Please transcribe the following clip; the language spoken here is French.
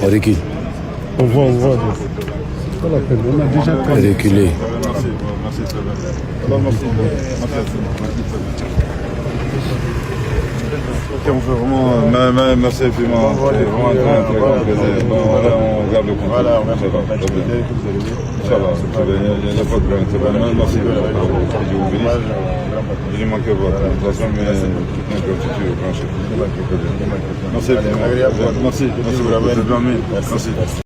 Recule. On voit. C'est pas la peine, on a déjà perdu. Reculer. Merci, très bien. Merci. On fait vraiment, merci infiniment. C'est vraiment un grand plaisir. On garde le contact. Voilà, on garde le contact. Inch'Allah, il n'y a pas de problème. Merci. Je vous bénis. Je ne manquerai pas. De toute façon, mais toute notre gratitude, grand chef. Merci. Merci. Merci. Merci.